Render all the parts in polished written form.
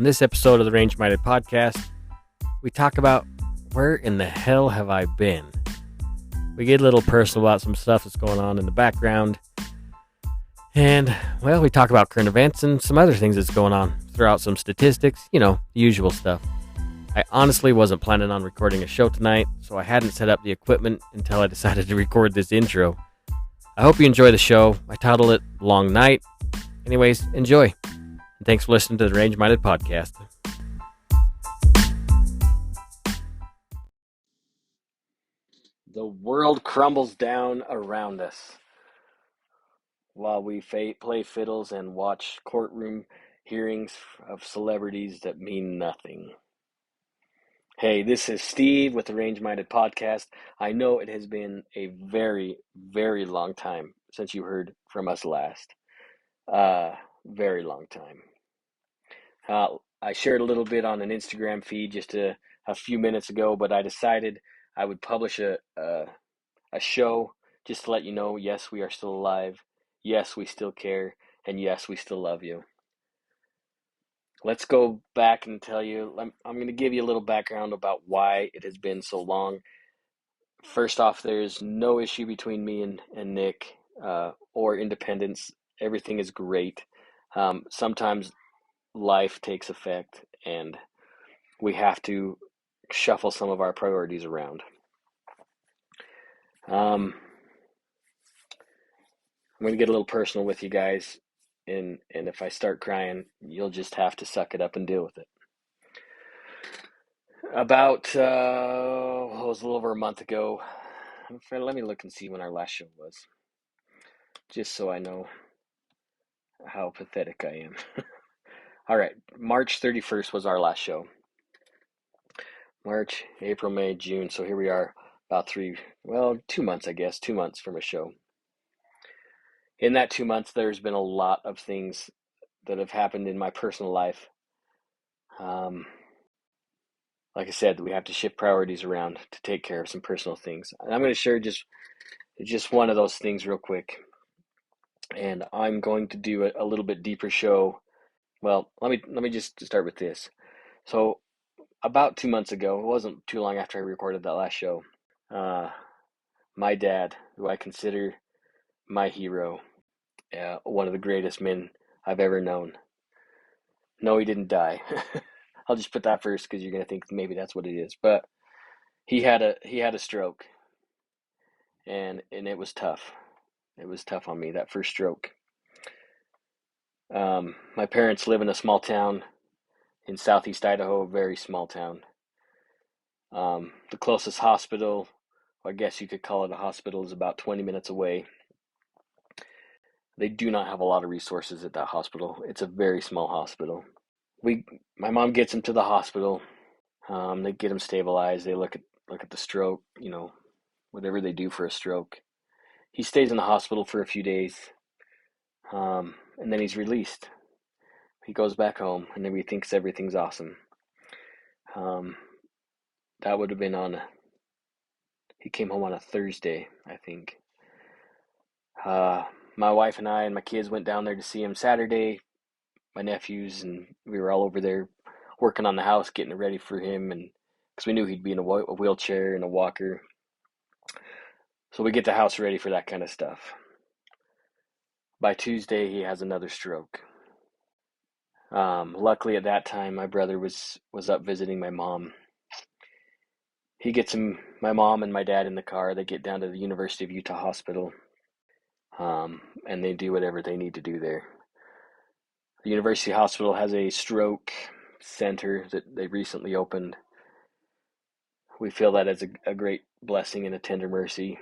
On this episode of the Range Minded Podcast, we talk about where in the hell have I been? We get a little personal about some stuff that's going on in the background. And, well, we talk about current events and some other things that's going on. Throw out some statistics, the usual stuff. I honestly wasn't planning on recording a show tonight, so I hadn't set up the equipment until I decided to record this intro. I hope you enjoy the show. I titled it Long Night. Anyways, enjoy. And thanks for listening to the Range Minded Podcast. The world crumbles down around us while we play fiddles and watch courtroom hearings of celebrities that mean nothing. Hey, this is Steve with the Range Minded Podcast. I know it has been a very, very long time since you heard from us last. Very long time. I shared a little bit on an Instagram feed just a few minutes ago, but I decided I would publish a show just to let you know, yes, we are still alive. Yes, we still care. And yes, we still love you. Let's go back and tell you, I'm going to give you a little background about why it has been so long. First off, there's no issue between me and Nick or Independence. Everything is great. Sometimes life takes effect and we have to shuffle some of our priorities around. I'm going to get a little personal with you guys, and if I start crying, you'll just have to suck it up and deal with it. About, it was a little over a month ago. Let me look and see when our last show was, just so I know how pathetic I am. All right, March 31st was our last show. March, April, May, June, so here we are, about 2 months, I guess, 2 months from a show. In that 2 months, there's been a lot of things that have happened in my personal life. Like I said, we have to shift priorities around to take care of some personal things. And I'm going to share just one of those things real quick. And I'm going to do a little bit deeper show. Well, let me just start with this. So about 2 months ago, it wasn't too long after I recorded that last show, my dad, who I consider my hero, one of the greatest men I've ever known. No, he didn't die. I'll just put that first because you're going to think maybe that's what it is. But he had a stroke, and it was tough. It was tough on me, that first stroke. My parents live in a small town in southeast Idaho, a very small town. The closest hospital, or I guess you could call it a hospital, is about 20 minutes away. They do not have a lot of resources at that hospital. It's a very small hospital. My mom gets him to the hospital. They get him stabilized. They look at the stroke, whatever they do for a stroke. He stays in the hospital for a few days, and then he's released. He goes back home, and then he thinks everything's awesome. That would have been he came home on a Thursday, I think. My wife and I and my kids went down there to see him Saturday, my nephews, and we were all over there working on the house, getting it ready for him, and because we knew he'd be in a wheelchair and a walker. So we get the house ready for that kind of stuff. By Tuesday, he has another stroke. Luckily at that time, my brother was up visiting my mom. He gets my mom and my dad in the car. They get down to the University of Utah Hospital, and they do whatever they need to do there. The University Hospital has a stroke center that they recently opened. We feel that as a great blessing and a tender mercy.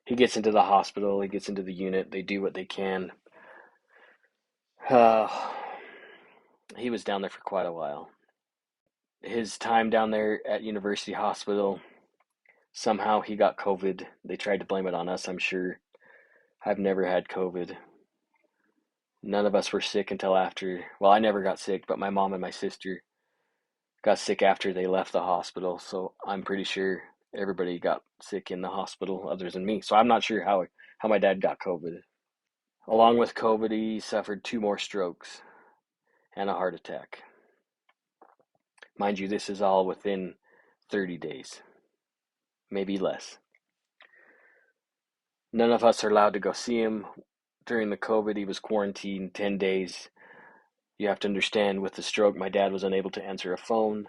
He gets into the hospital. He gets into the unit. They do what they can. He was down there for quite a while. His time down there at University Hospital, somehow he got COVID. They tried to blame it on us, I'm sure. I've never had COVID. None of us were sick until after. Well, I never got sick, but my mom and my sister got sick after they left the hospital. So I'm pretty sure everybody got sick in the hospital other than me. So I'm not sure how my dad got COVID. Along with COVID, he suffered 2 more strokes and a heart attack. Mind you, this is all within 30 days, maybe less. None of us are allowed to go see him. During the COVID, he was quarantined 10 days. You have to understand, with the stroke, my dad was unable to answer a phone,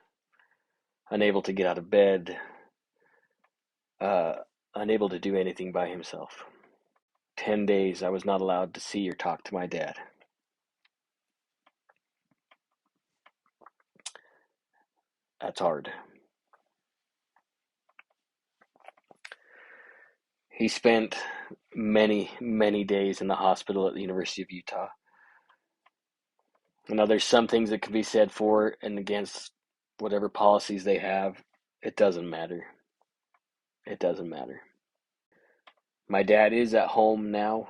unable to get out of bed, uh, unable to do anything by himself. 10 days I was not allowed to see or talk to my dad. That's hard. He spent many, many days in the hospital at the University of Utah. Now, there's some things that can be said for and against whatever policies they have. It doesn't matter. It doesn't matter. My dad is at home now.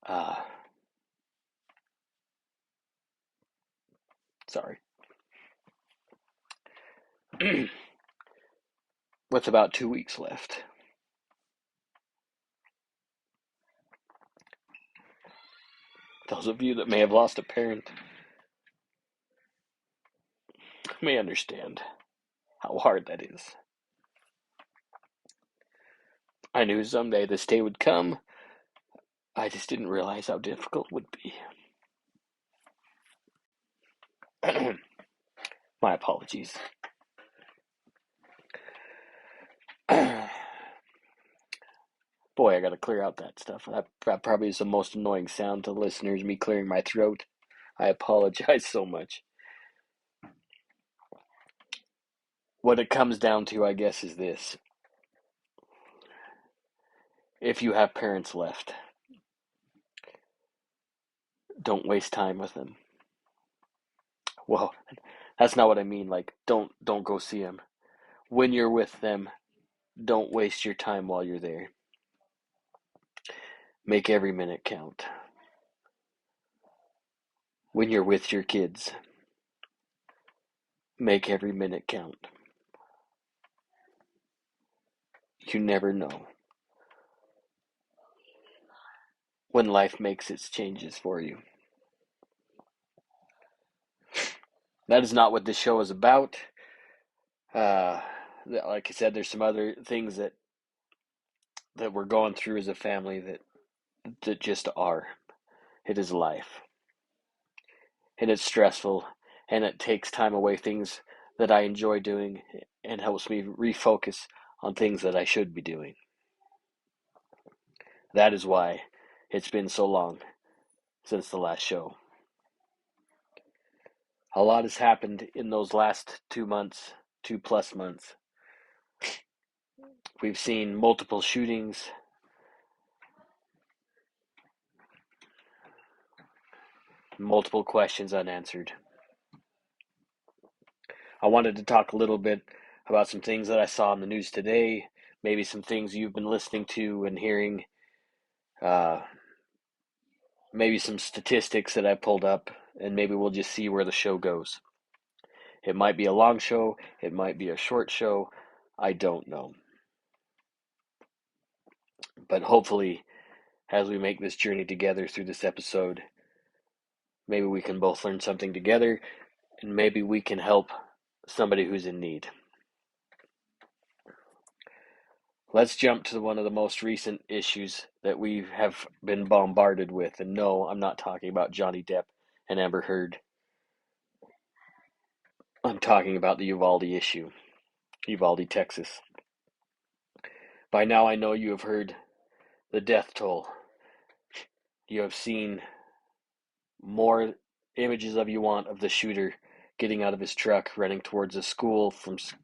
Uh, sorry. With about 2 weeks left. Those of you that may have lost a parent may understand how hard that is. I knew someday this day would come. I just didn't realize how difficult it would be. My apologies. Boy, I gotta clear out that stuff. That probably is the most annoying sound to listeners, me clearing my throat. I apologize so much. What it comes down to, I guess, is this. If you have parents left, don't waste time with them. Well, that's not what I mean. Like, don't go see them. When you're with them, don't waste your time while you're there. Make every minute count. When you're with your kids, make every minute count. You never know when life makes its changes for you. That is not what this show is about. Uh, like I said, there's some other things that we're going through as a family that just are. It is life, and it's stressful, and it takes time away things that I enjoy doing, and helps me refocus on things that I should be doing. That is why it's been so long since the last show. A lot has happened in those last 2 months, 2+ months. We've seen multiple shootings, multiple questions unanswered. I wanted to talk a little bit about some things that I saw in the news today, maybe some things you've been listening to and hearing, uh, maybe some statistics that I pulled up, and maybe we'll just see where the show goes. It might be a long show, it might be a short show, I don't know. But hopefully, as we make this journey together through this episode, maybe we can both learn something together, and maybe we can help somebody who's in need. Let's jump to one of the most recent issues that we have been bombarded with. And no, I'm not talking about Johnny Depp and Amber Heard. I'm talking about the Uvalde issue, Uvalde, Texas. By now, I know you have heard the death toll. You have seen more images of the shooter getting out of his truck, running towards a school.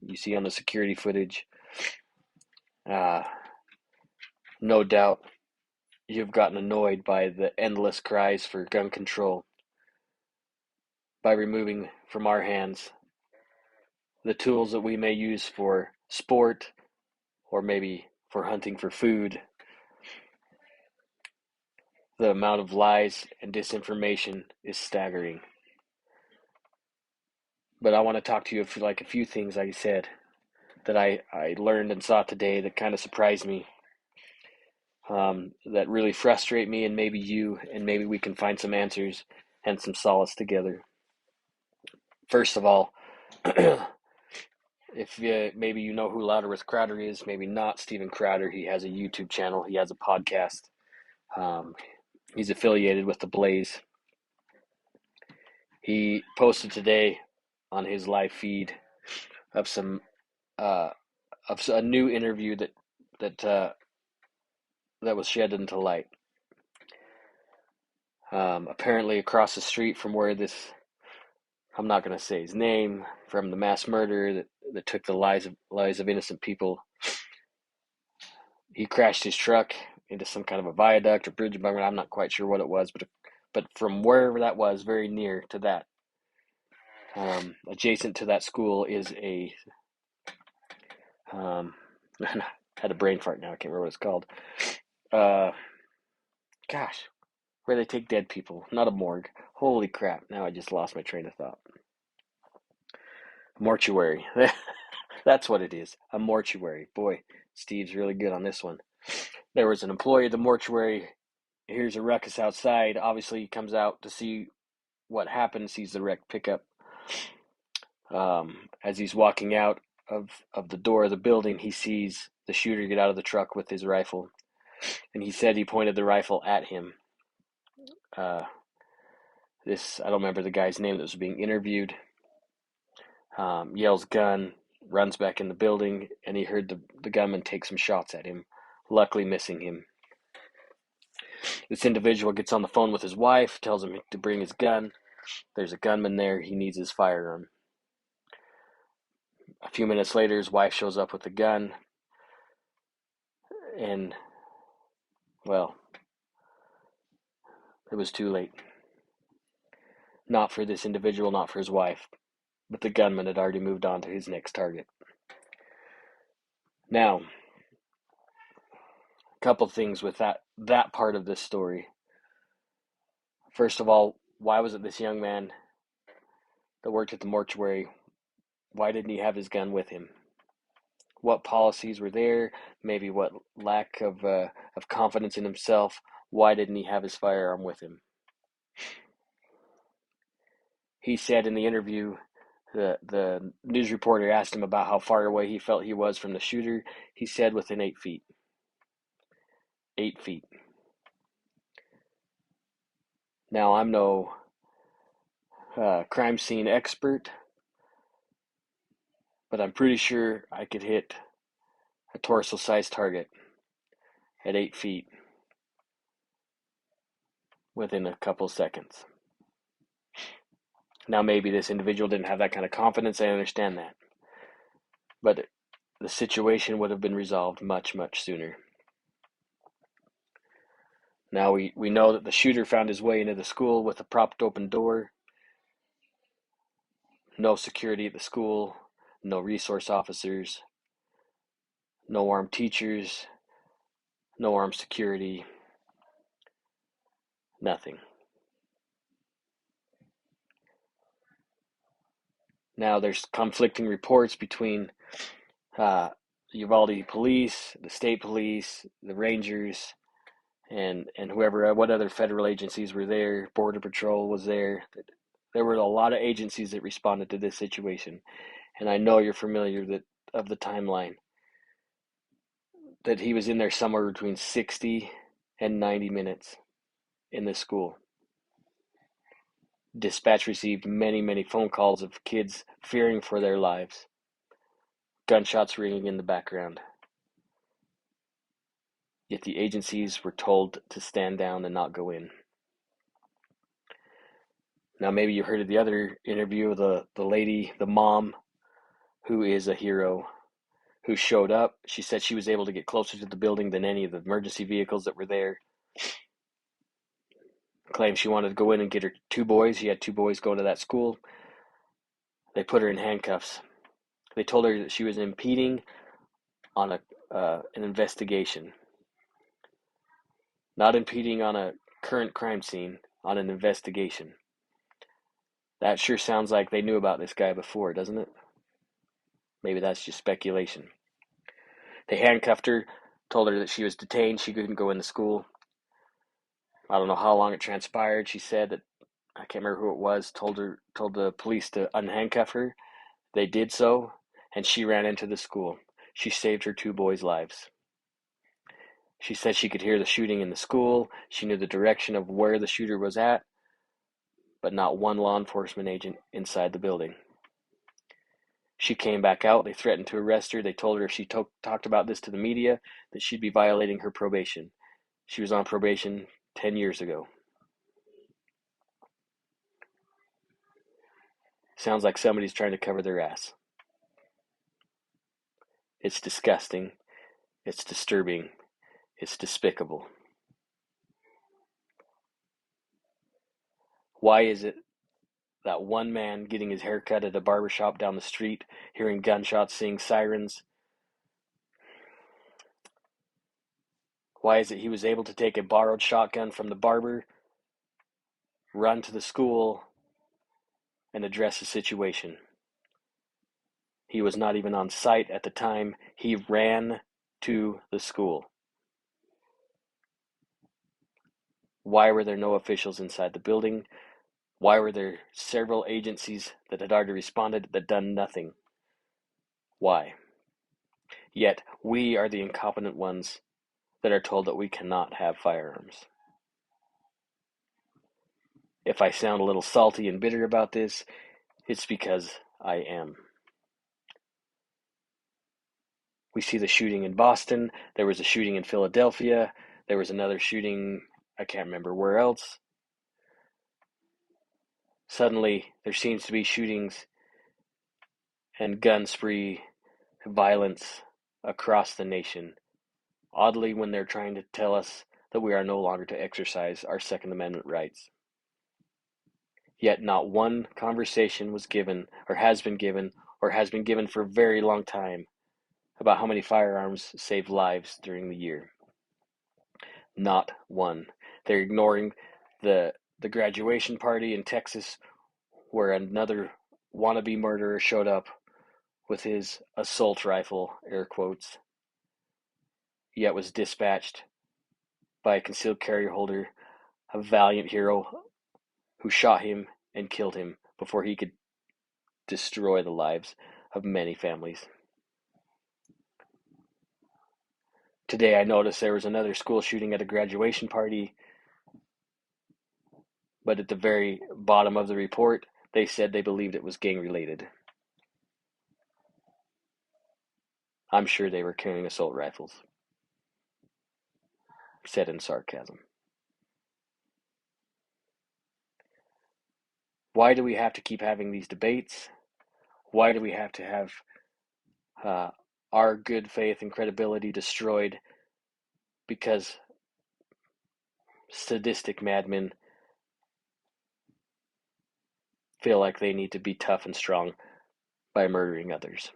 You see on the security footage. No doubt, you've gotten annoyed by the endless cries for gun control. By removing from our hands the tools that we may use for sport or maybe for hunting for food. The amount of lies and disinformation is staggering. But I want to talk to you for like a few things I said that I learned and saw today that kind of surprised me, that really frustrate me, and maybe you, and maybe we can find some answers and some solace together. First of all, if maybe you know who Louder with Crowder is, maybe not. Steven Crowder, he has a YouTube channel, he has a podcast. Um, he's affiliated with the Blaze. He posted today on his live feed of some of a new interview that that was shed into light. Apparently, across the street from where this, I'm not going to say his name, from the mass murder that took the lives of innocent people, he crashed his truck into some kind of a viaduct or bridge abutment. I'm not quite sure what it was, but from wherever that was, very near to that, adjacent to that school is a I had a brain fart now. I can't remember what it's called. Gosh, where they take dead people, not a morgue. Holy crap! Now I just lost my train of thought. Mortuary. That's what it is. A mortuary. Boy, Steve's really good on this one. There was an employee at the mortuary. Here's a ruckus outside. Obviously, he comes out to see what happened, sees the wrecked pickup. As he's walking out of the door of the building, he sees the shooter get out of the truck with his rifle. And he said he pointed the rifle at him. I don't remember the guy's name that was being interviewed. Yells gun, runs back in the building, and he heard the gunman take some shots at him, luckily missing him. This individual gets on the phone with his wife, tells him to bring his gun. There's a gunman there, he needs his firearm. A few minutes later, his wife shows up with the gun, and, well, it was too late. Not for this individual, not for his wife, but the gunman had already moved on to his next target. Now, a couple things with that part of this story. First of all, why was it this young man that worked at the mortuary, why didn't he have his gun with him? What policies were there? Maybe what lack of confidence in himself? Why didn't he have his firearm with him? He said in the interview, the news reporter asked him about how far away he felt he was from the shooter. He said within 8 feet. 8 feet. Now, I'm no crime scene expert, but I'm pretty sure I could hit a torso-sized target at 8 feet within a couple seconds. Now, maybe this individual didn't have that kind of confidence. I understand that. But the situation would have been resolved much, much sooner. Now, we know that the shooter found his way into the school with a propped open door. No security at the school. No resource officers. No armed teachers. No armed security. Nothing. Now, there's conflicting reports between Uvalde police, the state police, the Rangers, and whoever, what other federal agencies were there. Border Patrol was there. There were a lot of agencies that responded to this situation, and I know you're familiar of the timeline. That he was in there somewhere between 60 and 90 minutes in this school. Dispatch received many, many phone calls of kids fearing for their lives. Gunshots ringing in the background. Yet the agencies were told to stand down and not go in. Now, maybe you heard of the other interview of the lady, the mom, who is a hero, who showed up. She said she was able to get closer to the building than any of the emergency vehicles that were there. Claimed she wanted to go in and get her 2 boys. She had 2 boys going to that school. They put her in handcuffs. They told her that she was impeding on an investigation. Not impeding on a current crime scene, on an investigation. That sure sounds like they knew about this guy before, doesn't it? Maybe that's just speculation. They handcuffed her, told her that she was detained, she couldn't go into school. I don't know how long it transpired. She said that I can't remember who it was, told the police to unhandcuff her. They did so, and she ran into the school. She saved her two boys' lives. She said she could hear the shooting in the school. She knew the direction of where the shooter was at, but not one law enforcement agent inside the building. She came back out. They threatened to arrest her. They told her if she talked about this to the media, that she'd be violating her probation. She was on probation 10 years ago. Sounds like somebody's trying to cover their ass. It's disgusting. It's disturbing. It's despicable. Why is it that one man getting his hair cut at a barber shop down the street, hearing gunshots, seeing sirens, why is it he was able to take a borrowed shotgun from the barber, run to the school, and address the situation? He was not even on site at the time. He ran to the school. Why were there no officials inside the building? Why were there several agencies that had already responded that done nothing? Why? Yet we are the incompetent ones that are told that we cannot have firearms. If I sound a little salty and bitter about this, it's because I am. We see the shooting in Boston. There was a shooting in Philadelphia. There was another shooting, I can't remember where else. Suddenly, there seems to be shootings and gun spree violence across the nation. Oddly, when they're trying to tell us that we are no longer to exercise our Second Amendment rights. Yet not one conversation was given, or has been given for a very long time, about how many firearms saved lives during the year. Not one. They're ignoring the graduation party in Texas where another wannabe murderer showed up with his assault rifle, air quotes, yet was dispatched by a concealed carry holder, a valiant hero who shot him and killed him before he could destroy the lives of many families. Today I noticed there was another school shooting at a graduation party, but at the very bottom of the report, they said they believed it was gang related. I'm sure they were carrying assault rifles. Said in sarcasm. Why do we have to keep having these debates? Why do we have to have our good faith and credibility destroyed because sadistic madmen feel like they need to be tough and strong by murdering others?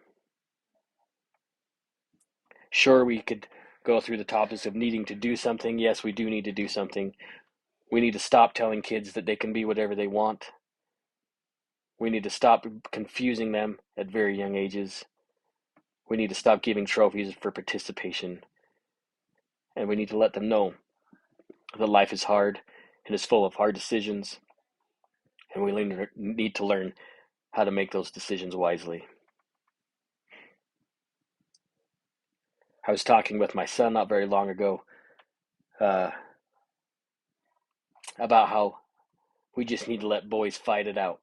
Sure, we could go through the topics of needing to do something. Yes, we do need to do something. We need to stop telling kids that they can be whatever they want. We need to stop confusing them at very young ages. We need to stop giving trophies for participation. And we need to let them know that life is hard and is full of hard decisions. And we need to learn how to make those decisions wisely. I was talking with my son not very long ago about how we just need to let boys fight it out.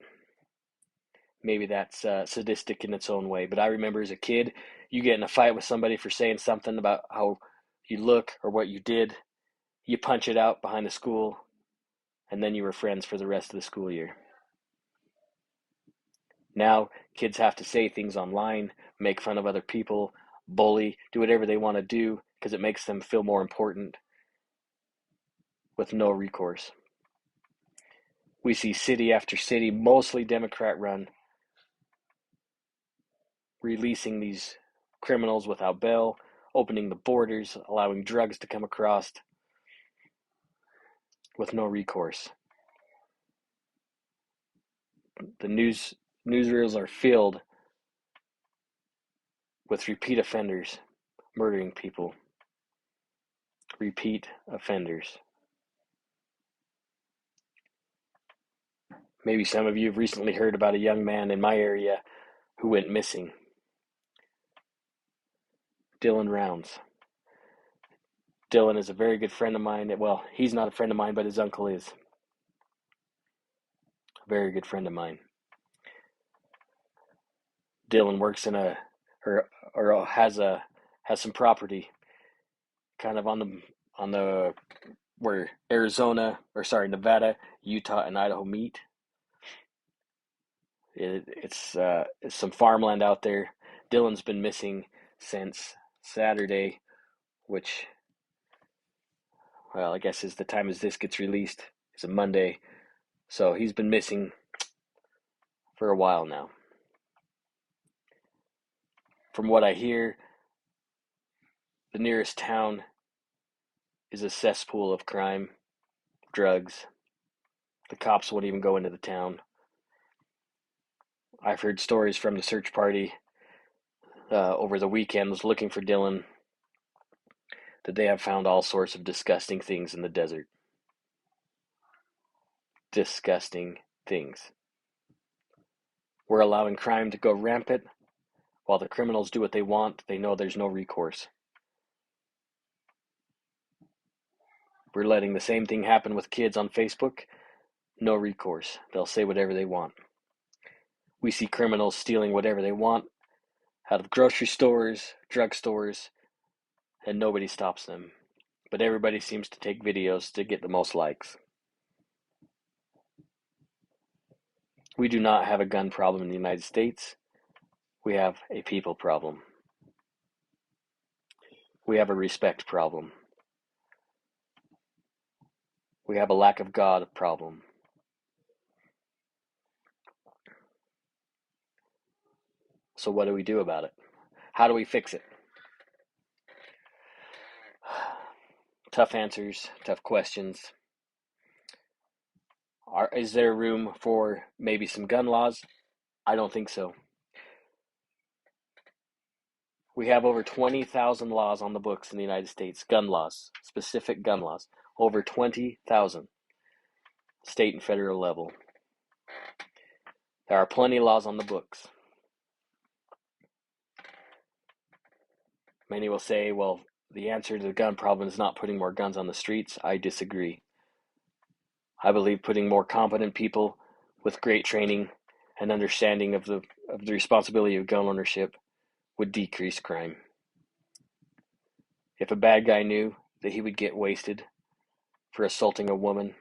Maybe that's sadistic in its own way, but I remember as a kid, you get in a fight with somebody for saying something about how you look or what you did, you punch it out behind the school, and then you were friends for the rest of the school year. Now, kids have to say things online, make fun of other people, bully, do whatever they want to do because it makes them feel more important with no recourse. We see city after city, mostly Democrat run, releasing these criminals without bail, opening the borders, allowing drugs to come across with no recourse. The newsreels are filled with repeat offenders murdering people. Repeat offenders. Maybe some of you have recently heard about a young man in my area who went missing. Dylan Rounds. Dylan is a very good friend of mine. Well, he's not a friend of mine, but his uncle is. A very good friend of mine. Dylan works in or has some property kind of on the where Nevada, Utah, and Idaho meet. It's some farmland out there. Dylan's been missing since Saturday, which, well, I guess is the time as this gets released. It's a Monday, so he's been missing for a while now. From what I hear, the nearest town is a cesspool of crime, drugs. The cops won't even go into the town. I've heard stories from the search party over the weekend was looking for Dylan that they have found all sorts of disgusting things in the desert. Disgusting things. We're allowing crime to go rampant while the criminals do what they want. They know there's no recourse. We're letting the same thing happen with kids on Facebook. No recourse. They'll say whatever they want. We see criminals stealing whatever they want out of grocery stores, drugstores, and nobody stops them. But everybody seems to take videos to get the most likes. We do not have a gun problem in the United States. We have a people problem. We have a respect problem. We have a lack of God problem. So what do we do about it? How do we fix it? Tough answers, tough questions. Is there room for maybe some gun laws? I don't think so. We have over 20,000 laws on the books in the United States, gun laws, specific gun laws. Over 20,000, state and federal level. There are plenty of laws on the books. Many will say, well, the answer to the gun problem is not putting more guns on the streets. I disagree. I believe putting more competent people with great training and understanding of the responsibility of gun ownership would decrease crime. If a bad guy knew that he would get wasted for assaulting a woman,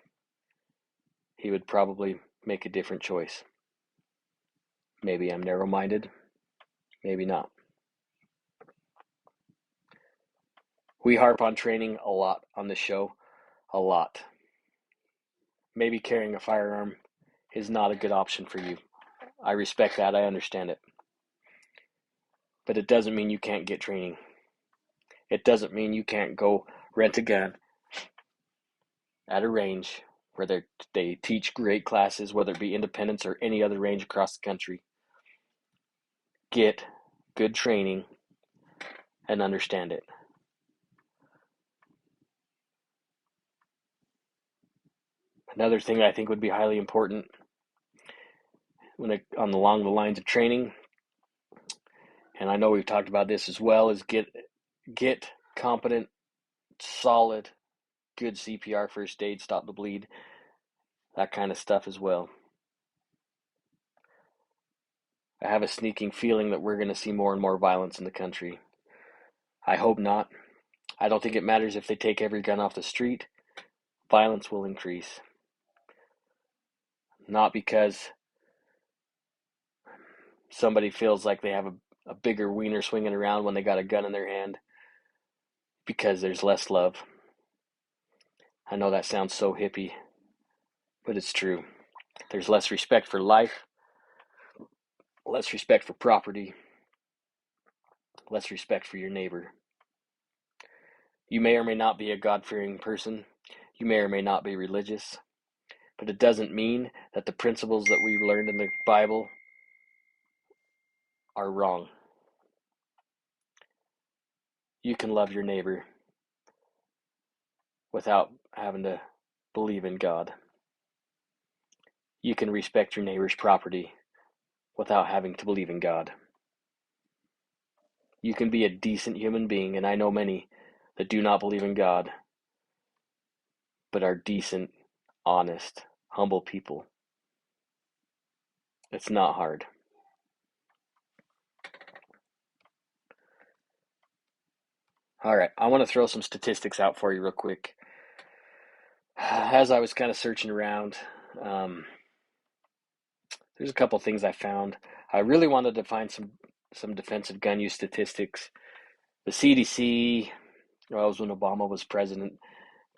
he would probably make a different choice. Maybe I'm narrow-minded, maybe not. We harp on training a lot on this show, a lot. Maybe carrying a firearm is not a good option for you. I respect that, I understand it. But it doesn't mean you can't get training. It doesn't mean you can't go rent a gun at a range where they teach great classes, whether it be Independence or any other range across the country. Get good training and understand it. Another thing I think would be highly important along the lines of training, and I know we've talked about this as well, is get competent, solid, good CPR, first aid, stop the bleed, that kind of stuff as well. I have a sneaking feeling that we're going to see more and more violence in the country. I hope not. I don't think it matters if they take every gun off the street. Violence will increase. Not because somebody feels like they have a bigger wiener swinging around when they got a gun in their hand, because there's less love. I know that sounds so hippie, but it's true. There's less respect for life, less respect for property, less respect for your neighbor. You may or may not be a God-fearing person. You may or may not be religious, but it doesn't mean that the principles that we learned in the Bible are wrong. You can love your neighbor without having to believe in God. you can respect your neighbor's property without having to believe in God. You can be a decent human being, and I know many that do not believe in God, but are decent, honest, humble people. It's not hard. All right, I want to throw some statistics out for you real quick. As I was kind of searching around, um, there's a couple things I found. I really wanted to find some defensive gun use statistics. The CDC, well, it was when Obama was president.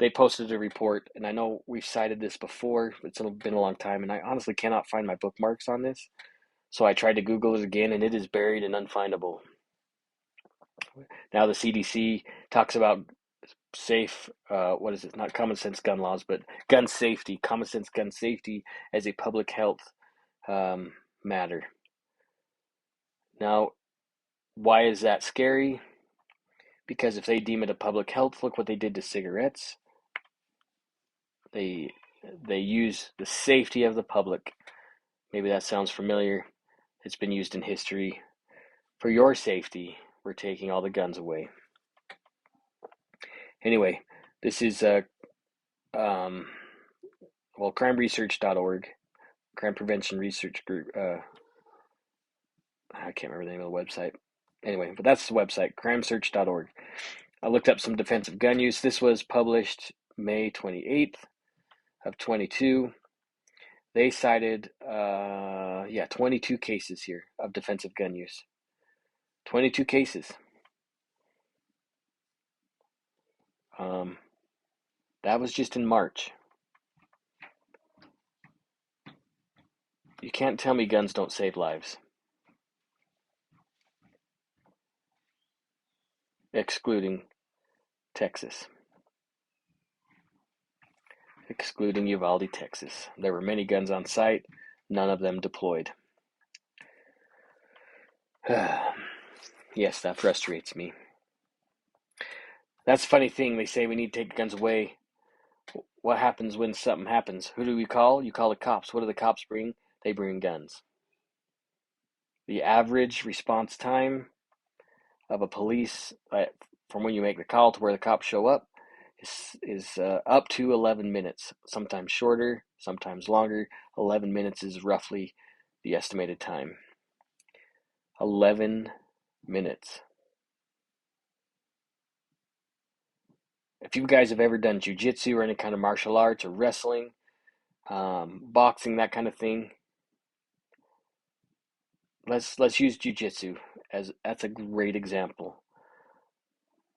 They posted a report, and I know we've cited this before. It's been a long time, and I honestly cannot find my bookmarks on this. So I tried to Google it again, and it is buried and unfindable. Now the CDC talks about safe, what is it? Not common sense gun laws, but gun safety, common sense gun safety as a public health matter. Now, why is that scary? Because if they deem it a public health, look what they did to cigarettes. They use the safety of the public. Maybe that sounds familiar. It's been used in history. For your safety, we're taking all the guns away. Anyway, this is crimeresearch.org, Crime Prevention Research Group. I can't remember the name of the website. Anyway, but that's the website, crimesearch.org. I looked up some defensive gun use. This was published May 28th of 22. They cited, 22 cases here of defensive gun use. 22 cases. That was just in March. You can't tell me guns don't save lives. Excluding Texas. Excluding Uvalde, Texas. There were many guns on site, none of them deployed. Yes, that frustrates me. That's a funny thing. They say we need to take guns away. What happens when something happens? Who do we call? You call the cops. What do the cops bring? They bring guns. The average response time of a police, from when you make the call to where the cops show up, is up to 11 minutes. Sometimes shorter, sometimes longer. 11 minutes is roughly the estimated time. 11 minutes. If you guys have ever done jiu-jitsu or any kind of martial arts or wrestling, boxing, that kind of thing, let's use jiu-jitsu as that's a great example.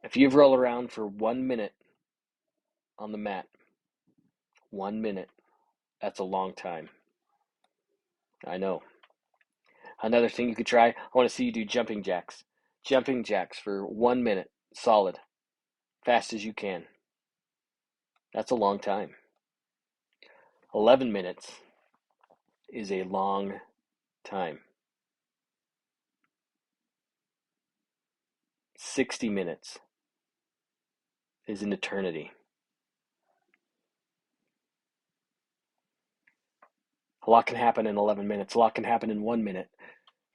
If you've rolled around for 1 minute on the mat, 1 minute, that's a long time. I know. Another thing you could try, I want to see you do jumping jacks. Jumping jacks for 1 minute, solid, fast as you can. That's a long time. 11 minutes is a long time. 60 minutes is an eternity. A lot can happen in 11 minutes. A lot can happen in 1 minute.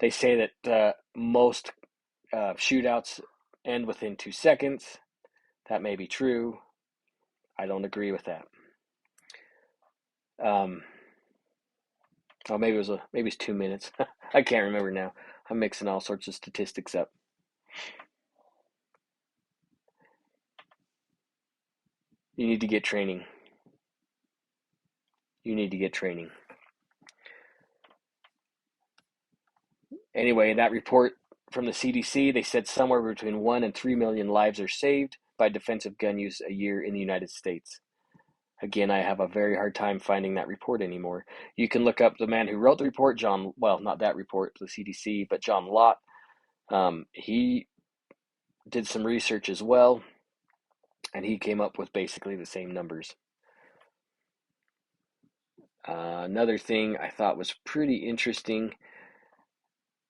They say that most shootouts end within 2 seconds. That may be true. I don't agree with that. Maybe it's 2 minutes. I can't remember now. I'm mixing all sorts of statistics up. You need to get training. You need to get training. Anyway, that report from the CDC, they said somewhere between 1 and 3 million lives are saved by defensive gun use a year in the United States. Again, I have a very hard time finding that report anymore. You can look up the man who wrote the report, not that report, the CDC, but John Lott. He did some research as well, and he came up with basically the same numbers. Another thing I thought was pretty interesting,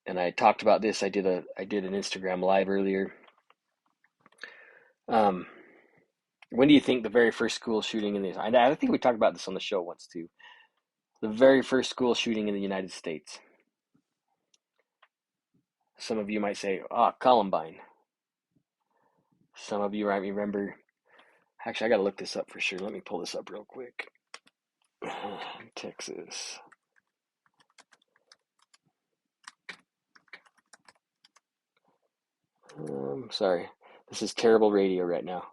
and I talked about this. I did an Instagram live earlier. When do you think the very first school shooting in the? I think we talked about this on the show once too. The very first school shooting in the United States. Some of you might say, Columbine. Some of you might remember. Actually, I got to look this up for sure. Let me pull this up real quick. Texas. Sorry. This is terrible radio right now.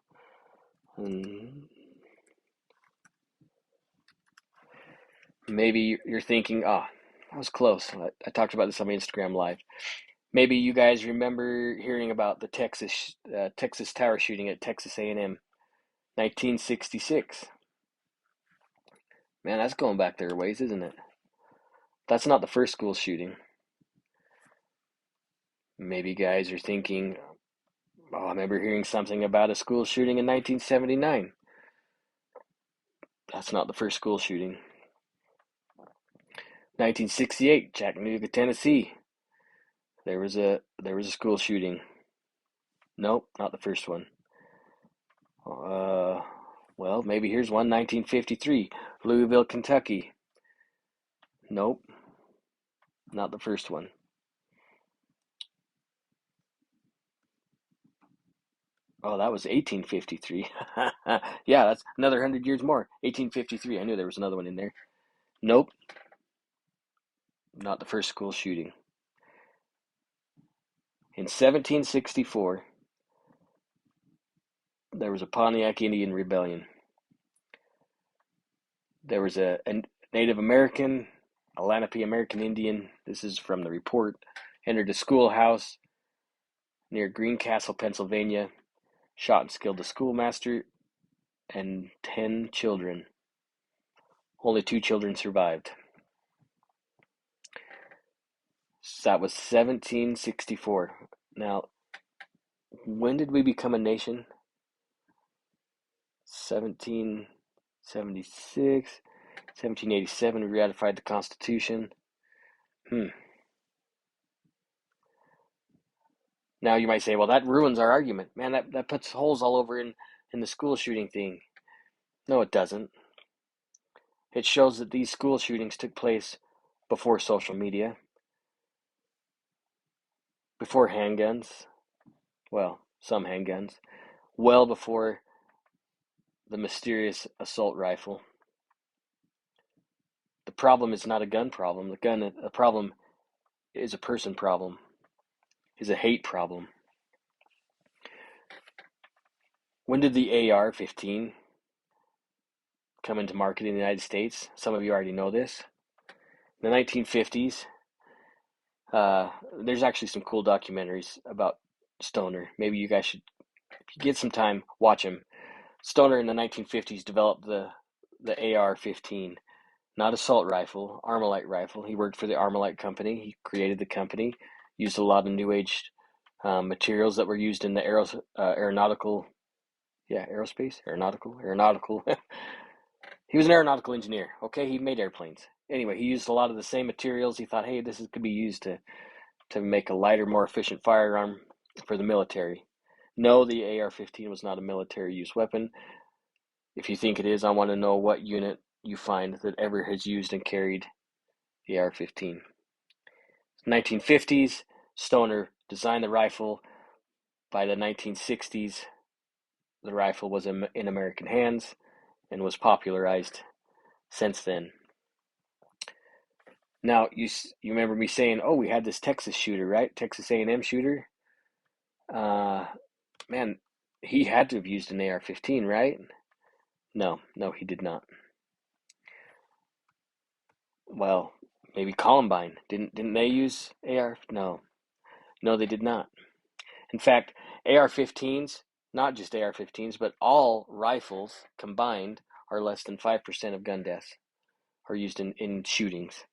Maybe you're thinking, that was close. I talked about this on my Instagram Live. Maybe you guys remember hearing about the Texas Tower shooting at Texas A&M, 1966. Man, that's going back there a ways, isn't it? That's not the first school shooting. Maybe you guys are thinking, I remember hearing something about a school shooting in 1979. That's not the first school shooting. 1968, Chattanooga, Tennessee. There was a school shooting. Nope, not the first one. Well, maybe here's one, 1953, Louisville, Kentucky. Nope, not the first one. Oh, that was 1853. Yeah, that's another 100 years more. 1853. I knew there was another one in there. Nope, not the first school shooting. In 1764, there was a Pontiac Indian Rebellion. There was a Native American, a Lenape American Indian, this is from the report, entered a schoolhouse near Greencastle, Pennsylvania, shot and killed the schoolmaster and 10 children. Only 2 children survived. So that was 1764. Now, when did we become a nation? 1776, 1787, we ratified the Constitution. Now you might say, well, that ruins our argument. Man, that puts holes all over in the school shooting thing. No, it doesn't. It shows that these school shootings took place before social media, before handguns, well, some handguns, well before the mysterious assault rifle. The problem is not a gun problem. A problem is a person problem, is a hate problem. When did the AR-15 come into market in the United States? Some of you already know this. In the 1950s, there's actually some cool documentaries about Stoner. Maybe you guys should, if you get some time, watch them. Stoner in the 1950s developed the AR-15, not assault rifle, Armalite rifle. He worked for the Armalite company. He created the company, used a lot of new age materials that were used in the aeronautical. He was an aeronautical engineer. Okay, he made airplanes. Anyway, he used a lot of the same materials. He thought, hey, could be used to make a lighter, more efficient firearm for the military. No, the AR-15 was not a military use weapon. If you think it is, I want to know what unit you find that ever has used and carried the AR-15. 1950s, Stoner designed the rifle. By the 1960s, the rifle was in American hands and was popularized since then. Now, you remember me saying, we had this Texas shooter, right? Texas A&M shooter. Man, he had to have used an AR-15, right? No, he did not. Well, maybe Columbine. Didn't they use AR? No, they did not. In fact, AR-15s, not just AR-15s, but all rifles combined are less than 5% of gun deaths are used in shootings.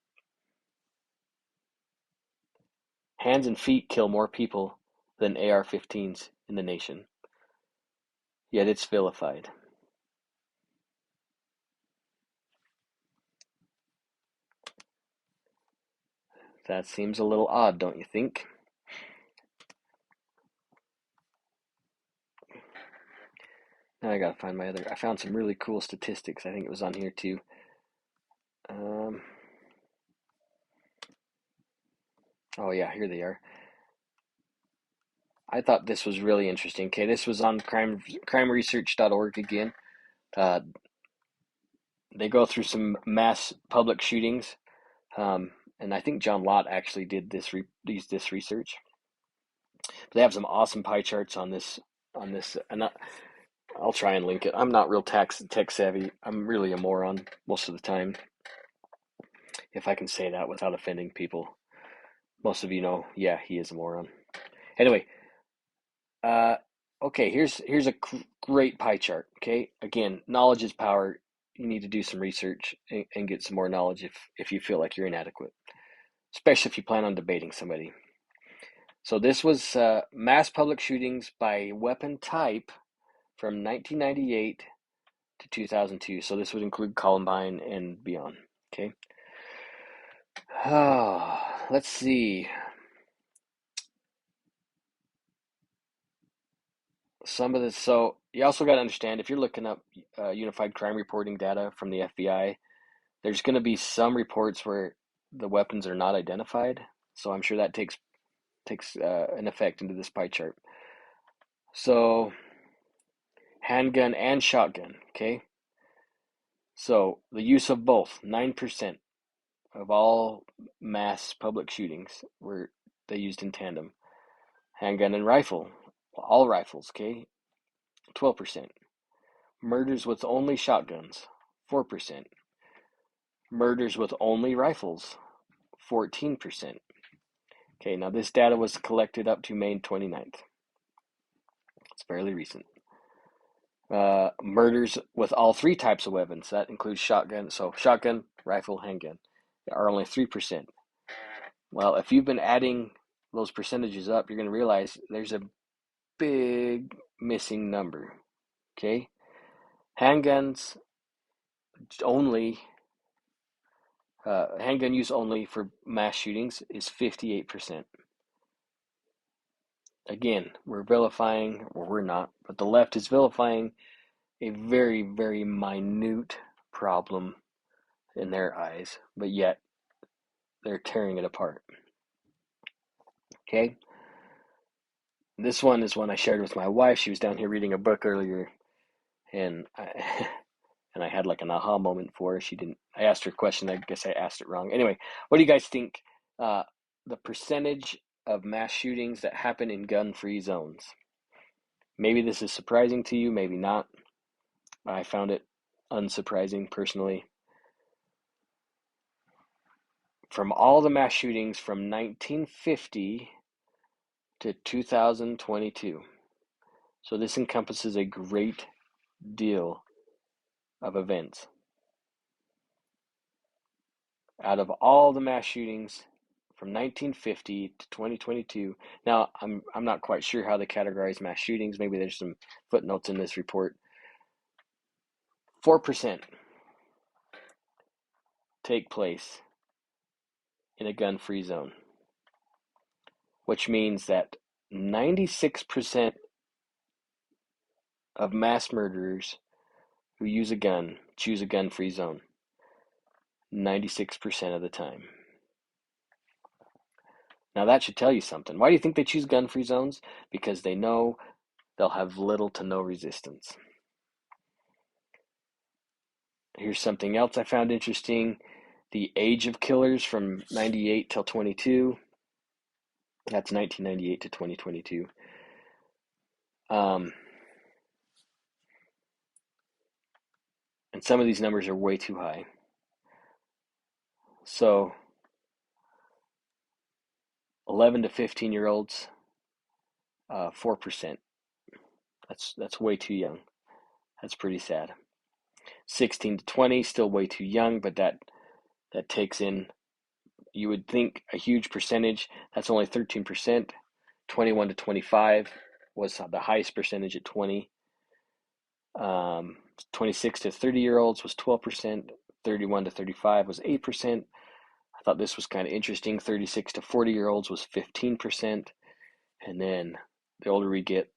Hands and feet kill more people than AR-15s in the nation. Yet it's vilified. That seems a little odd, don't you think? Now I gotta find I found some really cool statistics. I think it was on here too. Oh yeah, here they are. I thought this was really interesting. Okay, this was on crimeresearch.org again. Uh, they go through some mass public shootings, and I think John Lott actually did this research. But they have some awesome pie charts on this, and I'll try and link it. I'm not real tech savvy. I'm really a moron most of the time, if I can say that without offending people. Most of you know, yeah, he is a moron. Anyway, uh, okay, here's a great pie chart. Okay, again, knowledge is power. You need to do some research and get some more knowledge if you feel like you're inadequate, especially if you plan on debating somebody. So this was mass public shootings by weapon type from 1998 to 2002. So this would include Columbine and beyond. Okay. Let's see. Some of this. So you also got to understand if you're looking up unified crime reporting data from the FBI, there's going to be some reports where the weapons are not identified. So I'm sure that takes an effect into this pie chart. So handgun and shotgun. Okay. So the use of both, 9% of all mass public shootings were they used in tandem. Handgun and rifle, all rifles, okay, 12%. Murders with only shotguns, 4%. Murders with only rifles, 14%. Okay, now this data was collected up to May 29th. It's fairly recent. Murders with all three types of weapons, that includes shotgun, so shotgun, rifle, handgun, are only 3%. Well, if you've been adding those percentages up, you're going to realize there's a big missing number. Okay? Handguns only, handgun use only for mass shootings is 58%. Again, we're vilifying, or we're not, but the left is vilifying a very, very minute problem in their eyes, but yet they're tearing it apart. Okay? This one is one I shared with my wife. She was down here reading a book earlier, and I had like an aha moment for her. She didn't. I asked her a question. I guess I asked it wrong. Anyway, what do you guys think? The percentage of mass shootings that happen in gun-free zones. Maybe this is surprising to you. Maybe not. I found it unsurprising personally. From all the mass shootings from 1950 to 2022. So this encompasses a great deal of events. Out of all the mass shootings from 1950 to 2022. Now, I'm not quite sure how they categorize mass shootings. Maybe there's some footnotes in this report. 4% take place in a gun-free zone, which means that 96% of mass murderers who use a gun choose a gun-free zone. 96% of the time. Now that should tell you something. Why do you think they choose gun-free zones? Because they know they'll have little to no resistance. Here's something else I found interesting. The age of killers from 98 till 22. That's 1998 to 2022. And some of these numbers are way too high. So 11 to 15-year-olds, 4%. That's way too young. That's pretty sad. 16 to 20, still way too young, but that takes in, you would think, a huge percentage. That's only 13%. 21 to 25 was the highest percentage at 20. 26 to 30-year-olds was 12%. 31 to 35 was 8%. I thought this was kind of interesting. 36 to 40-year-olds was 15%. And then the older we get,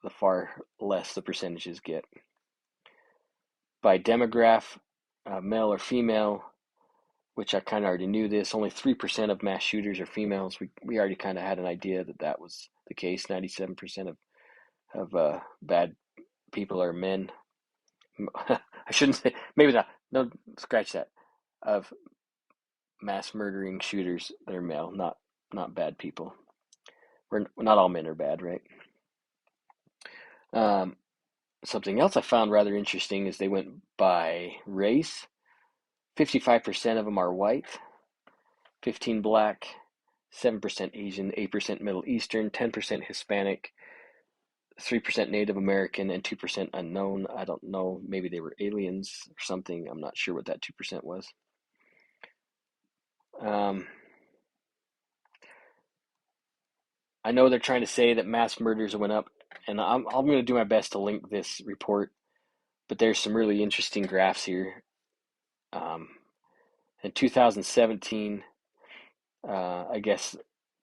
the far less the percentages get. By demograph, male or female, which I kind of already knew this. Only 3% of mass shooters are females. We already kind of had an idea that that was the case. 97% of bad people are men. I shouldn't say, maybe not. No, scratch that. Of mass murdering shooters that are male, not bad people. We're not all men are bad, right? Um, Something else I found rather interesting is they went by race. 55% of them are white, 15 black, 7% Asian, 8% Middle Eastern, 10% Hispanic, 3% Native American, and 2% unknown. I don't know. Maybe they were aliens or something. I'm not sure what that 2% was. Um, I know they're trying to say that mass murders went up, and I'm going to do my best to link this report, but there's some really interesting graphs here. Um, in 2017, I guess,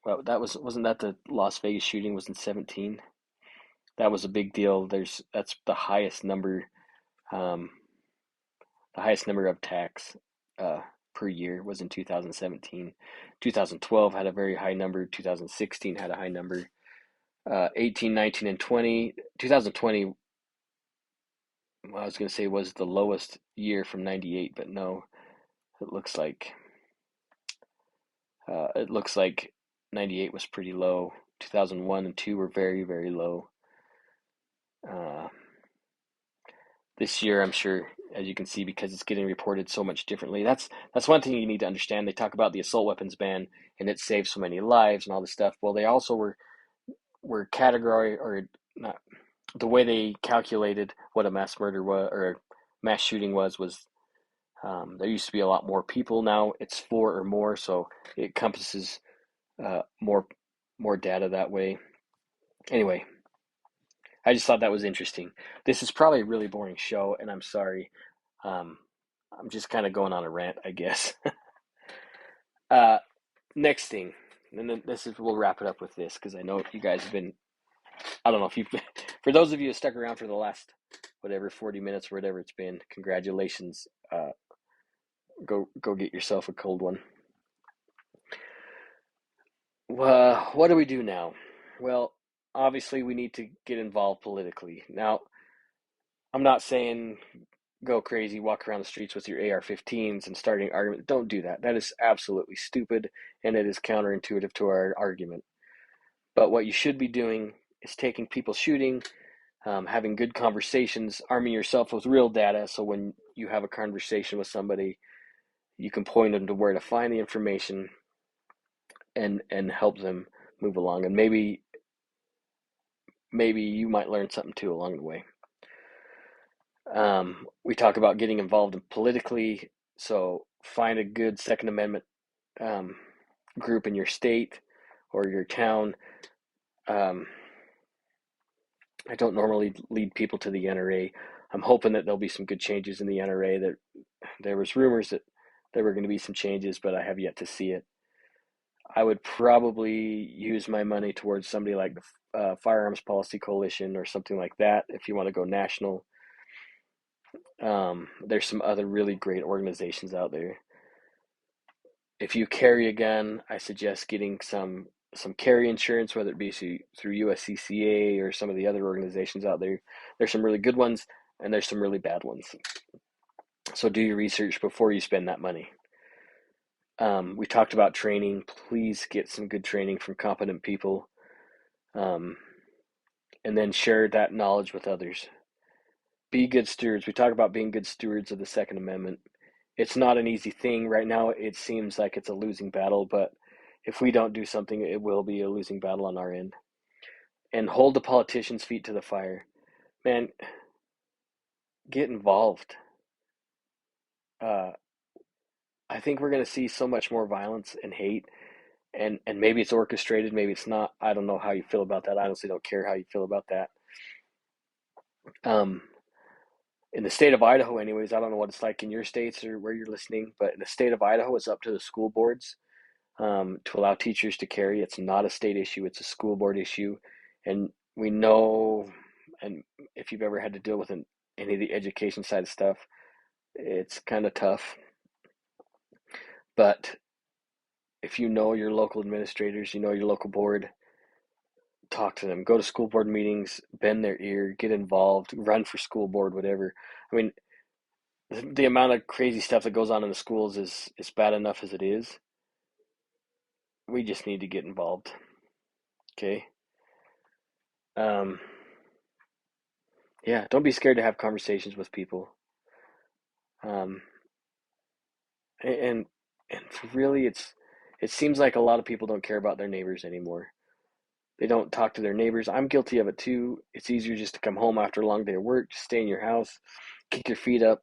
well, wasn't that the Las Vegas shooting was in 17? That was a big deal. That's um, the highest number of attacks uh, per year was in 2017. 2012 had a very high number. 2016 had a high number. 18, 19, and 20. 2020, I was going to say, was the lowest year from 98, but no, it looks like it looks like 98 was pretty low. 2001 and 2 were very, very low. Uh, this year, I'm sure, as you can see, because it's getting reported so much differently. That's one thing you need to understand. They talk about the assault weapons ban and it saved so many lives and all this stuff. Well, they also were category or not the way they calculated what a mass murder was or a mass shooting was there used to be a lot more people. Now it's four or more, so it encompasses more data that way. Anyway, I just thought that was interesting. This is probably a really boring show, and I'm sorry. Um, I'm just kind of going on a rant, I guess. uh, Next thing, and then we'll wrap it up with this because I know you guys have been. I don't know if you, for those of you who stuck around for the last whatever 40 minutes or whatever it's been, congratulations. Go get yourself a cold one. What do we do now? Well, obviously we need to get involved politically. Now, I'm not saying go crazy, walk around the streets with your AR-15s and starting argument. Don't do that. That is absolutely stupid and it is counterintuitive to our argument. But what you should be doing is taking people shooting, having good conversations, arming yourself with real data so when you have a conversation with somebody, you can point them to where to find the information and help them move along. And maybe you might learn something too along the way. We talk about getting involved politically, so find a good Second Amendment um, group in your state or your town. Um, I don't normally lead people to the NRA. I'm hoping that there'll be some good changes in the NRA. That there was rumors that there were going to be some changes, but I have yet to see it. I would probably use my money towards somebody like the Firearms Policy Coalition or something like that if you want to go national. There's some other really great organizations out there. If you carry a gun, I suggest getting some carry insurance, whether it be through USCCA or some of the other organizations out there. There's some really good ones and there's some really bad ones. So do your research before you spend that money. We talked about training. Please get some good training from competent people, um, and then share that knowledge with others. Be good stewards. We talk about being good stewards of the Second Amendment. It's not an easy thing right now. It seems like it's a losing battle, but if we don't do something, it will be a losing battle on our end. And hold the politicians' feet to the fire. Man, get involved. Uh, I think we're going to see so much more violence and hate, and maybe it's orchestrated, maybe it's not. I don't know how you feel about that. I honestly don't care how you feel about that. Um, in the state of Idaho, anyways, I don't know what it's like in your states or where you're listening, but in the state of Idaho, it's up to the school boards to allow teachers to carry. It's not a state issue, it's a school board issue. And we know, and if you've ever had to deal with any of the education side of stuff, it's kind of tough. But if you know your local administrators, you know your local board, talk to them, go to school board meetings, bend their ear, get involved, run for school board, whatever. I mean, the amount of crazy stuff that goes on in the schools is bad enough as it is. We just need to get involved. Okay. Um, yeah, don't be scared to have conversations with people. Um, and and really, it seems like a lot of people don't care about their neighbors anymore. They don't talk to their neighbors. I'm guilty of it too. It's easier just to come home after a long day of work, just stay in your house, kick your feet up,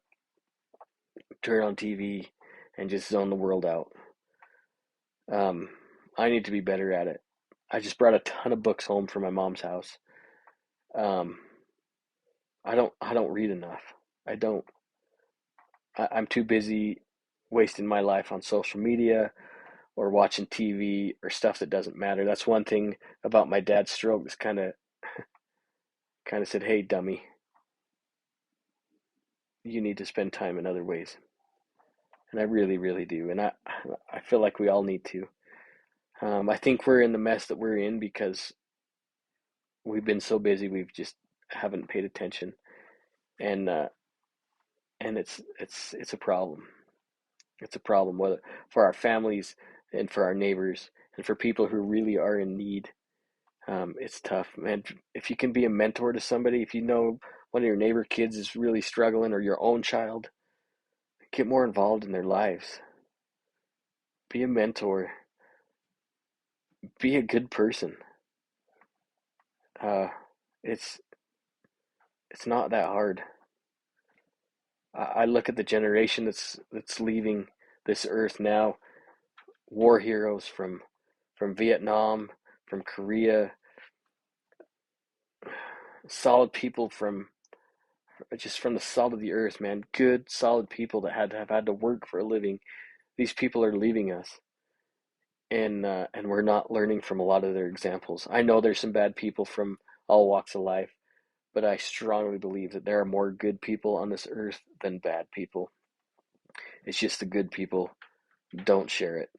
turn on TV, and just zone the world out. Um, I need to be better at it. I just brought a ton of books home from my mom's house. Um, I don't read enough. I don't. I'm too busy wasting my life on social media or watching TV or stuff that doesn't matter. That's one thing about my dad's stroke. Is kind of said, "Hey, dummy, you need to spend time in other ways." And I really, really do. And I feel like we all need to. I think we're in the mess that we're in because we've been so busy. We've just haven't paid attention, and it's a problem. It's a problem whether for our families and for our neighbors and for people who really are in need. It's tough, man. If you can be a mentor to somebody, if you know one of your neighbor kids is really struggling or your own child, get more involved in their lives. Be a mentor. Be a good person. Uh, it's it's not that hard. I look at the generation that's leaving this earth now. War heroes from Vietnam, from Korea, solid people from just from the salt of the earth, man. Good, solid people that have had to work for a living. These people are leaving us, and we're not learning from a lot of their examples. I know there's some bad people from all walks of life, but I strongly believe that there are more good people on this earth than bad people. It's just the good people don't share it.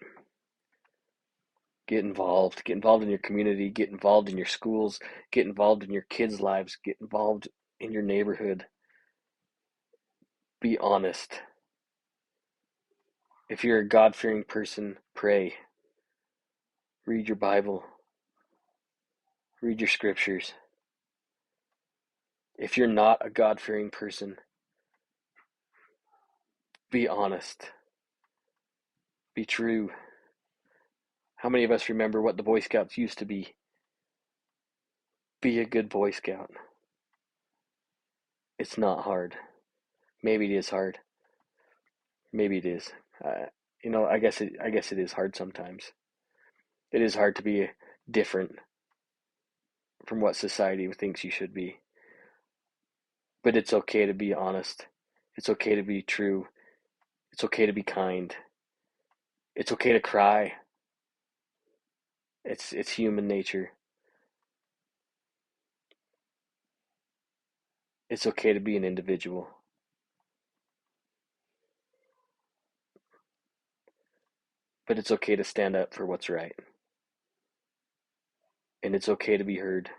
Get involved. Get involved in your community. Get involved in your schools. Get involved in your kids' lives. Get involved in your neighborhood. Be honest. If you're a God fearing person, pray. Read your Bible. Read your scriptures. If you're not a God fearing person, be honest. Be true. How many of us remember what the Boy Scouts used to be? Be a good Boy Scout. It's not hard. Maybe it is hard. Maybe it is. Uh, I guess it is hard sometimes. It is hard to be different from what society thinks you should be. But it's okay to be honest. It's okay to be true. It's okay to be kind. It's okay to cry. It's human nature. It's okay to be an individual. But it's okay to stand up for what's right. And it's okay to be heard.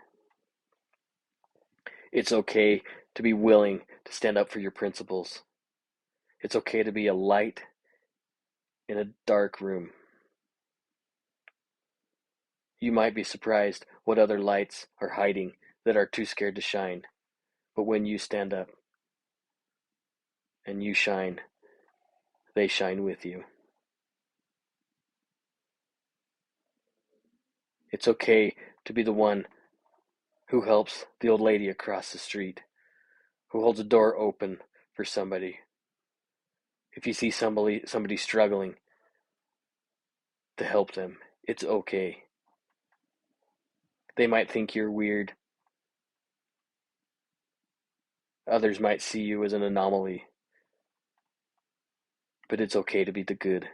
It's okay to be willing to stand up for your principles. It's okay to be a light in a dark room. You might be surprised what other lights are hiding that are too scared to shine. But when you stand up and you shine, they shine with you. It's okay to be the one who helps the old lady across the street, who holds a door open for somebody. If you see somebody struggling, to help them, it's okay. They might think you're weird. Others might see you as an anomaly, but it's okay to be the good.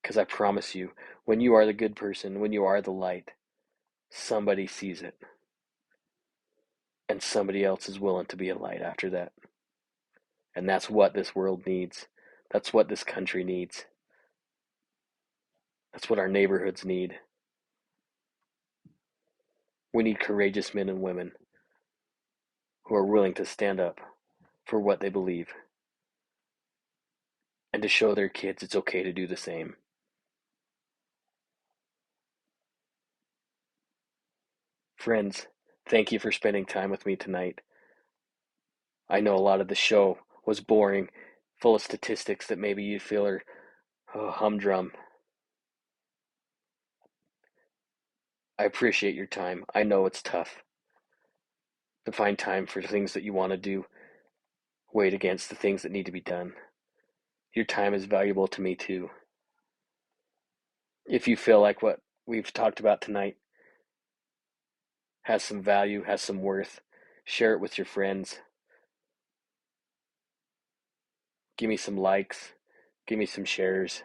Because I promise you, when you are the good person, when you are the light, somebody sees it. And somebody else is willing to be a light after that. And that's what this world needs. That's what this country needs. That's what our neighborhoods need. We need courageous men and women who are willing to stand up for what they believe and to show their kids it's okay to do the same. Friends, thank you for spending time with me tonight. I know a lot of the show was boring, full of statistics that maybe you feel are humdrum. I appreciate your time. I know it's tough to find time for things that you want to do, weighed against the things that need to be done. Your time is valuable to me too. If you feel like what we've talked about tonight has some value, has some worth, share it with your friends. Give me some likes, give me some shares.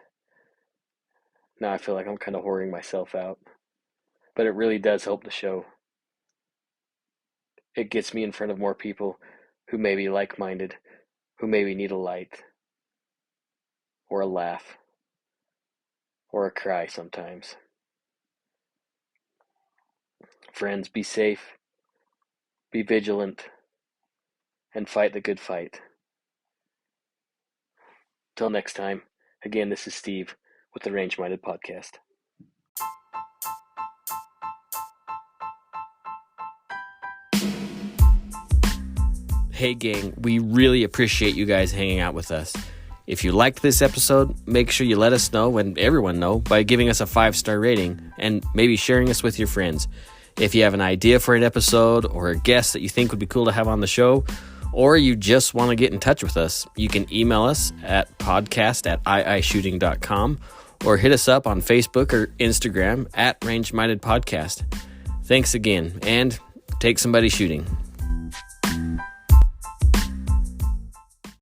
Now I feel like I'm kind of whoring myself out, but it really does help the show. It gets me in front of more people who may be like-minded, who maybe need a light, or a laugh, or a cry sometimes. Friends, be safe, be vigilant, and fight the good fight. Till next time, again, this is Steve with the Range Minded Podcast. Hey gang, we really appreciate you guys hanging out with us. If you liked this episode, make sure you let us know and everyone know by giving us a 5-star rating and maybe sharing us with your friends. If you have an idea for an episode or a guest that you think would be cool to have on the show, or you just want to get in touch with us, you can email us at podcast@iishooting.com or hit us up on Facebook or Instagram at Range Minded Podcast. Thanks again, and take somebody shooting.